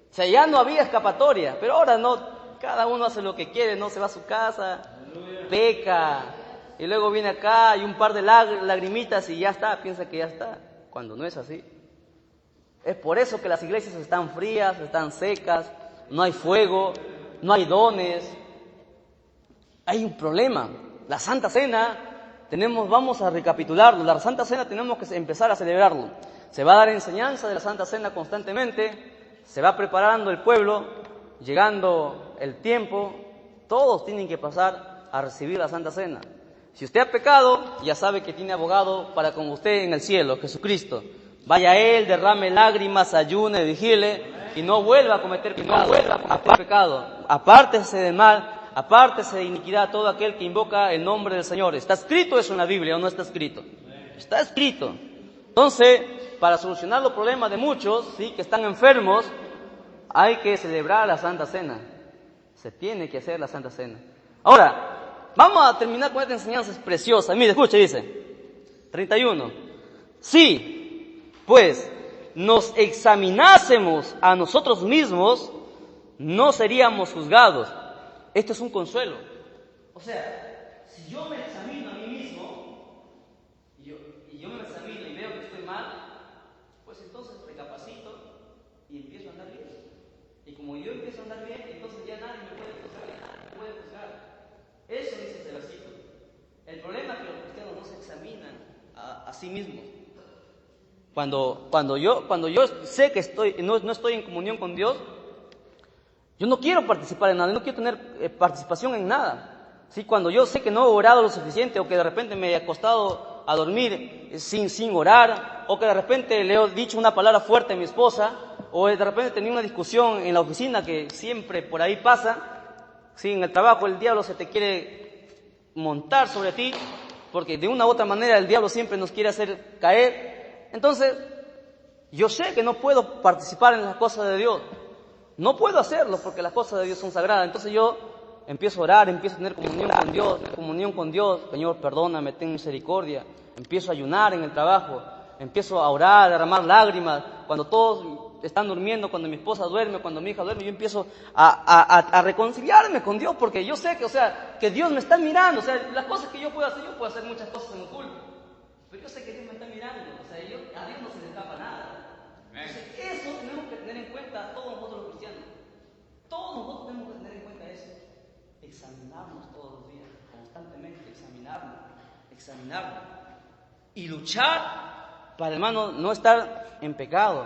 O sea, ya no había escapatoria, pero ahora no, cada uno hace lo que quiere, no se va a su casa, peca, y luego viene acá y un par de lagrimitas y ya está, piensa que ya está, cuando no es así. Es por eso que las iglesias están frías, están secas, no hay fuego, no hay dones. Hay un problema. La Santa Cena, vamos a recapitularlo, la Santa Cena tenemos que empezar a celebrarlo. Se va a dar enseñanza de la Santa Cena constantemente, se va preparando el pueblo, llegando el tiempo, todos tienen que pasar a recibir la Santa Cena. Si usted ha pecado, ya sabe que tiene abogado para con usted en el cielo, Jesucristo. Vaya a Él, derrame lágrimas, ayune, vigile y no vuelva a cometer pecado. Apártese del mal, apártese de iniquidad todo aquel que invoca el nombre del Señor. ¿Está escrito eso en la Biblia o no está escrito? Está escrito. Entonces, para solucionar los problemas de muchos, ¿sí?, que están enfermos, hay que celebrar la Santa Cena. Se tiene que hacer la Santa Cena. Ahora, vamos a terminar con esta enseñanza preciosa. Mire, escuche, dice 31. Sí, pues nos examinásemos a nosotros mismos, no seríamos juzgados. Esto es un consuelo. O sea, si yo me examino a mí mismo, sí mismos. Cuando yo sé que no estoy en comunión con Dios, yo no quiero participar en nada, no quiero tener participación en nada. ¿Sí? Cuando yo sé que no he orado lo suficiente, o que de repente me he acostado a dormir sin orar, o que de repente le he dicho una palabra fuerte a mi esposa, o de repente he tenido una discusión en la oficina, que siempre por ahí pasa, ¿sí? En el trabajo el diablo se te quiere montar sobre ti, porque de una u otra manera el diablo siempre nos quiere hacer caer. Entonces, yo sé que no puedo participar en las cosas de Dios. No puedo hacerlo porque las cosas de Dios son sagradas. Entonces yo empiezo a orar, empiezo a tener comunión con Dios. Señor, perdóname, ten misericordia. Empiezo a ayunar en el trabajo, empiezo a orar, a derramar lágrimas. Cuando todos están durmiendo, cuando mi esposa duerme, cuando mi hija duerme, yo empiezo a reconciliarme con Dios, porque yo sé que Dios me está mirando. O sea, las cosas que yo puedo hacer muchas cosas en oculto, pero yo sé que Dios me está mirando. O sea, a Dios no se le escapa nada. Entonces, eso tenemos que tener en cuenta todos nosotros los cristianos. Todos nosotros tenemos que tener en cuenta eso. Examinarnos todos los días, constantemente examinarnos. Y luchar para, hermano, no estar en pecado.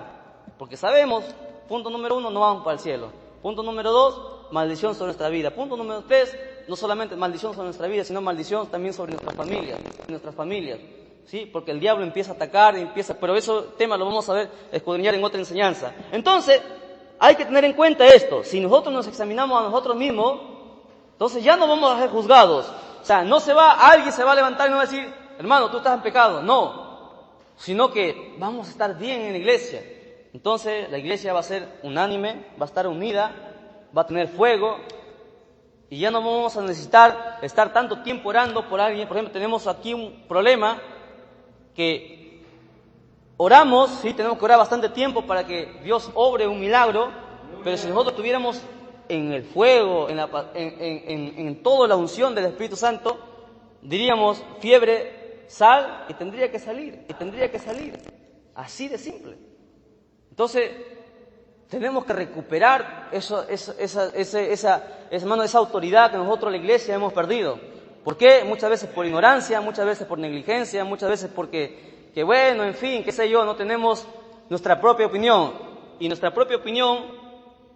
Porque sabemos, punto número 1, no vamos para el cielo. Punto número 2, maldición sobre nuestra vida. Punto número 3, no solamente maldición sobre nuestra vida, sino maldición también sobre nuestras familias. ¿Sí? Porque el diablo empieza a atacar, pero ese tema lo vamos a ver, escudriñar en otra enseñanza. Entonces, hay que tener en cuenta esto. Si nosotros nos examinamos a nosotros mismos, entonces ya no vamos a ser juzgados. O sea, alguien se va a levantar y no va a decir, hermano, tú estás en pecado. No, sino que vamos a estar bien en la iglesia. Entonces, la iglesia va a ser unánime, va a estar unida, va a tener fuego, y ya no vamos a necesitar estar tanto tiempo orando por alguien. Por ejemplo, tenemos aquí un problema que oramos, sí, tenemos que orar bastante tiempo para que Dios obre un milagro, pero si nosotros tuviéramos en el fuego, en toda la unción del Espíritu Santo, diríamos fiebre, sal, y tendría que salir, así de simple. Entonces, tenemos que recuperar esa autoridad que nosotros la iglesia hemos perdido. ¿Por qué? Muchas veces por ignorancia, muchas veces por negligencia, muchas veces porque, bueno, en fin, qué sé yo, no tenemos nuestra propia opinión. Y nuestra propia opinión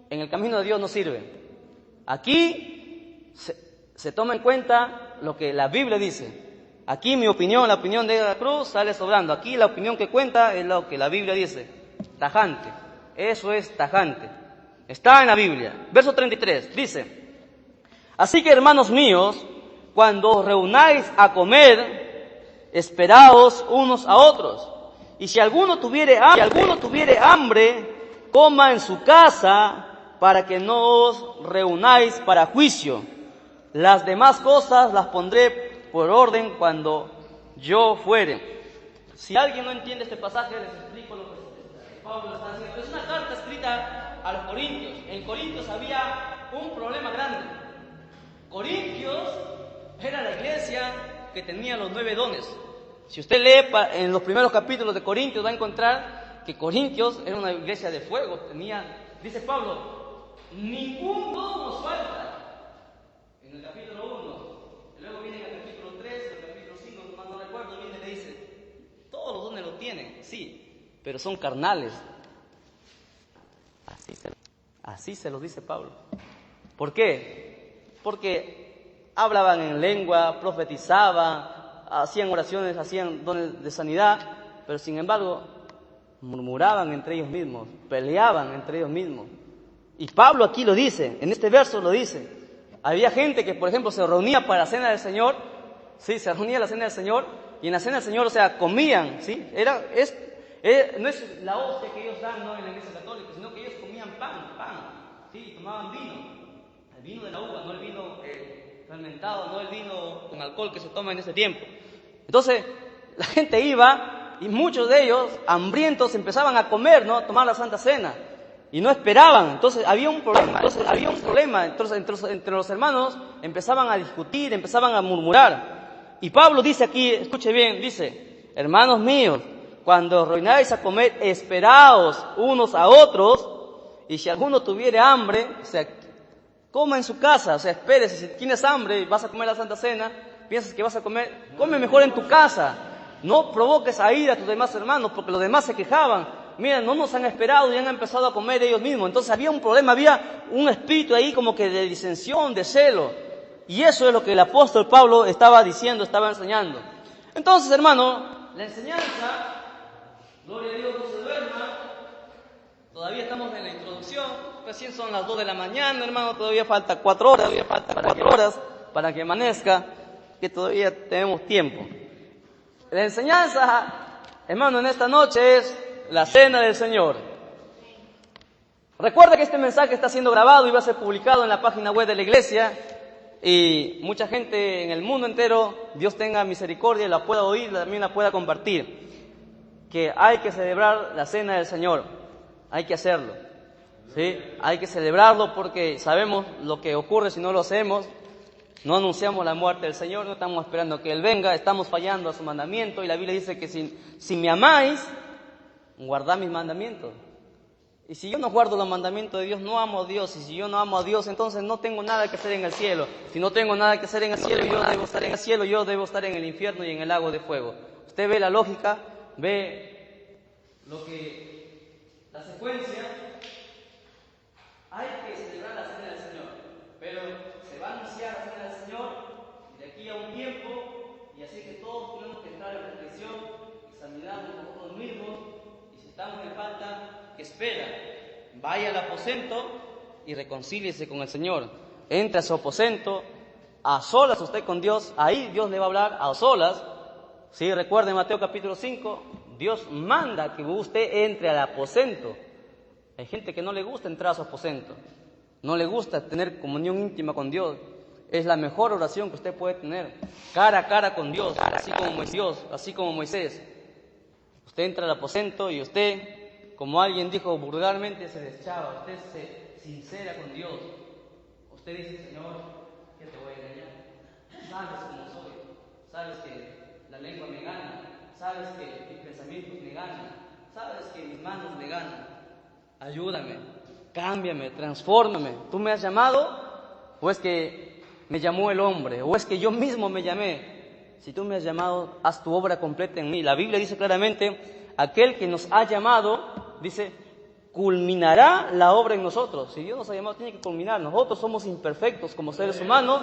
en el camino de Dios no sirve. Aquí se toma en cuenta lo que la Biblia dice. Aquí mi opinión, la opinión de la cruz sale sobrando. Aquí la opinión que cuenta es lo que la Biblia dice. Tajante. Eso es tajante. Está en la Biblia. Verso 33 dice: así que, hermanos míos, cuando os reunáis a comer, esperaos unos a otros. Y si alguno tuviere hambre, coma en su casa, para que no os reunáis para juicio. Las demás cosas las pondré por orden cuando yo fuere. Si alguien no entiende este pasaje, les explico lo que Pablo está haciendo. Es una carta escrita a los Corintios. En Corintios había un problema grande. Corintios era la iglesia que tenía los 9 dones. Si usted lee en los primeros capítulos de Corintios, va a encontrar que Corintios era una iglesia de fuego. Dice Pablo, ningún don nos falta. En el capítulo 1. Luego viene en el capítulo 3, en el capítulo 5, no recuerdo, viene y le dice, todos los dones lo tienen, sí, pero son carnales. Así se los dice Pablo. ¿Por qué? Porque hablaban en lengua, profetizaban, hacían oraciones, hacían dones de sanidad, pero sin embargo murmuraban entre ellos mismos, peleaban entre ellos mismos. Y Pablo aquí lo dice, en este verso lo dice. Había gente que, por ejemplo, se reunía para la cena del Señor, sí, se reunía a la cena del Señor, y en la cena del Señor, o sea, comían, sí, no es la hostia que ellos dan, no, en la iglesia católica, sino que ellos comían pan, sí, tomaban vino, el vino de la uva, no el vino fermentado, no el vino con alcohol que se toma en ese tiempo. Entonces, la gente iba, y muchos de ellos, hambrientos, empezaban a comer, ¿no?, a tomar la Santa Cena, y no esperaban. Entonces había un problema. Entonces entre los hermanos empezaban a discutir, empezaban a murmurar. Y Pablo dice aquí, escuche bien, dice: hermanos míos, cuando os reunáis a comer, esperaos unos a otros, y si alguno tuviere hambre, o sea, coma en su casa, o sea, espérese. Si tienes hambre y vas a comer la Santa Cena, piensas que vas a comer, come mejor en tu casa. No provoques a ira a tus demás hermanos, porque los demás se quejaban. Mira, no nos han esperado y han empezado a comer ellos mismos. Entonces había un problema, había un espíritu ahí como que de disensión, de celo. Y eso es lo que el apóstol Pablo estaba diciendo, estaba enseñando. Entonces, hermano, la enseñanza, gloria a Dios, no se duerma. Todavía estamos en la introducción, recién son las 2 de la mañana, hermano, todavía falta 4 horas, para que amanezca, que todavía tenemos tiempo. La enseñanza, hermano, en esta noche es la cena del Señor. Recuerda que este mensaje está siendo grabado y va a ser publicado en la página web de la iglesia, y mucha gente en el mundo entero, Dios tenga misericordia, la pueda oír, también la pueda compartir. Que hay que celebrar la cena del Señor, hay que hacerlo, ¿sí? Hay que celebrarlo porque sabemos lo que ocurre si no lo hacemos. No anunciamos la muerte del Señor, no estamos esperando que Él venga, estamos fallando a su mandamiento, y la Biblia dice que si me amáis, guardad mis mandamientos. Y si yo no guardo los mandamientos de Dios, no amo a Dios. Y si yo no amo a Dios, entonces no tengo nada que hacer en el cielo. Si no tengo nada que hacer en el cielo, yo debo estar en el cielo, yo debo estar en el infierno y en el lago de fuego. Usted ve la lógica, ve la secuencia. Hay que celebrar la cena del Señor, pero se va a anunciar la cena del Señor de aquí a un tiempo, y así que todos tenemos que entrar en reflexión, examinarnos nosotros mismos, y si estamos en falta, que espera, vaya al aposento y reconcíliese con el Señor. Entre a su aposento, a solas usted con Dios, ahí Dios le va a hablar a solas. Sí, recuerden Mateo capítulo 5, Dios manda que usted entre al aposento. Hay gente que no le gusta entrar a su aposento, no le gusta tener comunión íntima con Dios. Es la mejor oración que usted puede tener, cara a cara con Dios, así como Moisés. Usted entra al aposento y usted, como alguien dijo vulgarmente, se deschaba, usted se sincera con Dios. Usted dice: Señor, ¿qué te voy a engañar? Sabes cómo soy, sabes que la lengua me gana, sabes que mis pensamientos me ganan, sabes que mis manos me ganan. Ayúdame, cámbiame, transfórmame. ¿Tú me has llamado? ¿O es que me llamó el hombre? ¿O es que yo mismo me llamé? Si tú me has llamado, haz tu obra completa en mí. La Biblia dice claramente: aquel que nos ha llamado, dice, culminará la obra en nosotros. Si Dios nos ha llamado, tiene que culminar. Nosotros somos imperfectos como seres humanos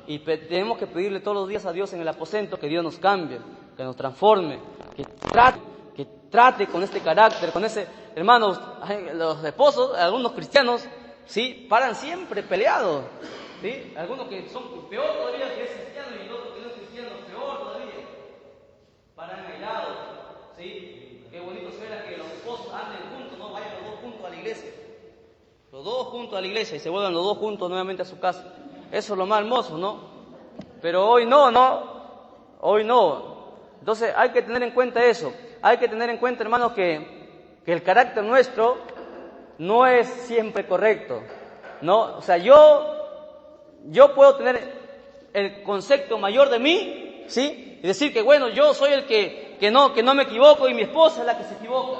y tenemos que pedirle todos los días a Dios en el aposento que Dios nos cambie, que nos transforme, que trate con este carácter, con ese... Hermanos, los esposos, algunos cristianos, ¿sí?, paran siempre peleados, ¿sí? Algunos que son peor todavía que es cristiano, y el otro que no es cristiano, peor todavía. Paran aislados, ¿sí? Qué bonito será que los esposos anden juntos, no vayan los dos juntos a la iglesia. Los dos juntos a la iglesia y se vuelvan los dos juntos nuevamente a su casa. Eso es lo más hermoso, ¿no? Pero hoy no. Hoy no. Entonces hay que tener en cuenta eso. Hay que tener en cuenta, hermanos, que el carácter nuestro no es siempre correcto, ¿no? O sea, yo puedo tener el concepto mayor de mí, ¿sí? Y decir que, bueno, yo soy el que no me equivoco, y mi esposa es la que se equivoca.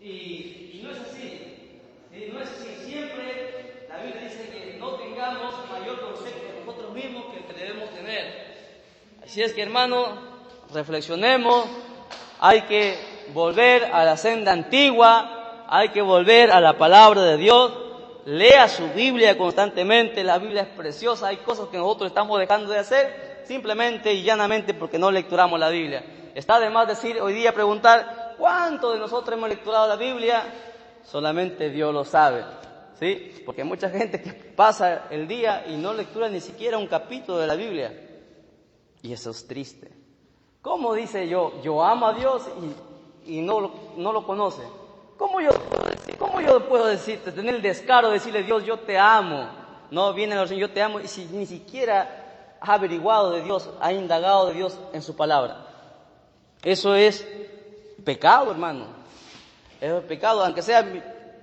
Y no es así, ¿sí? No es así. Siempre la Biblia dice que no tengamos mayor concepto de nosotros mismos que el que debemos tener. Así es que, hermano, reflexionemos. Hay que volver a la senda antigua, hay que volver a la palabra de Dios. Lea su Biblia constantemente, la Biblia es preciosa. Hay cosas que nosotros estamos dejando de hacer simplemente y llanamente porque no lecturamos la Biblia. Está de más decir hoy día, preguntar: ¿cuántos de nosotros hemos lecturado la Biblia? Solamente Dios lo sabe, ¿sí? Porque hay mucha gente que pasa el día y no lectura ni siquiera un capítulo de la Biblia, y eso es triste. ¿Cómo dice yo amo a Dios y no lo conoce? ¿Cómo yo puedo decirte, tener el descaro de decirle: Dios, yo te amo? No, viene la oración: yo te amo, y si ni siquiera ha averiguado de Dios, ha indagado de Dios en su palabra. Eso es pecado, hermano. Es pecado, aunque sea...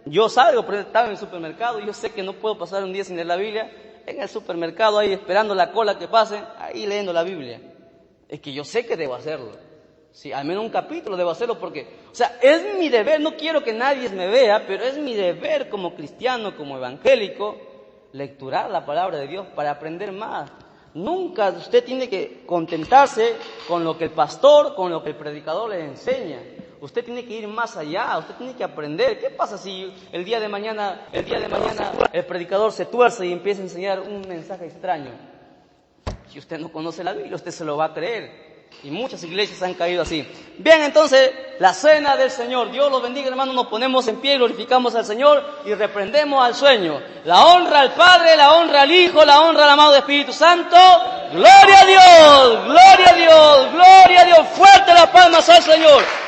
Yo salgo, pero estaba en el supermercado y yo sé que no puedo pasar un día sin leer la Biblia. En el supermercado, ahí esperando la cola que pase, ahí leyendo la Biblia. Es que yo sé que debo hacerlo. Sí, al menos un capítulo debo hacerlo porque, o sea, es mi deber. No quiero que nadie me vea, pero es mi deber como cristiano, como evangélico, lecturar la palabra de Dios para aprender más. Nunca usted tiene que contentarse con lo que el pastor, con lo que el predicador le enseña. Usted tiene que ir más allá, usted tiene que aprender. ¿Qué pasa si el día de mañana el predicador se tuerce y empieza a enseñar un mensaje extraño? Si usted no conoce la Biblia, usted se lo va a creer. Y muchas iglesias han caído así. Bien, entonces, la cena del Señor. Dios los bendiga, hermanos. Nos ponemos en pie, glorificamos al Señor y reprendemos al sueño. La honra al Padre, la honra al Hijo, la honra al amado Espíritu Santo. ¡Gloria a Dios! ¡Gloria a Dios! ¡Gloria a Dios! Fuerte las palmas al Señor.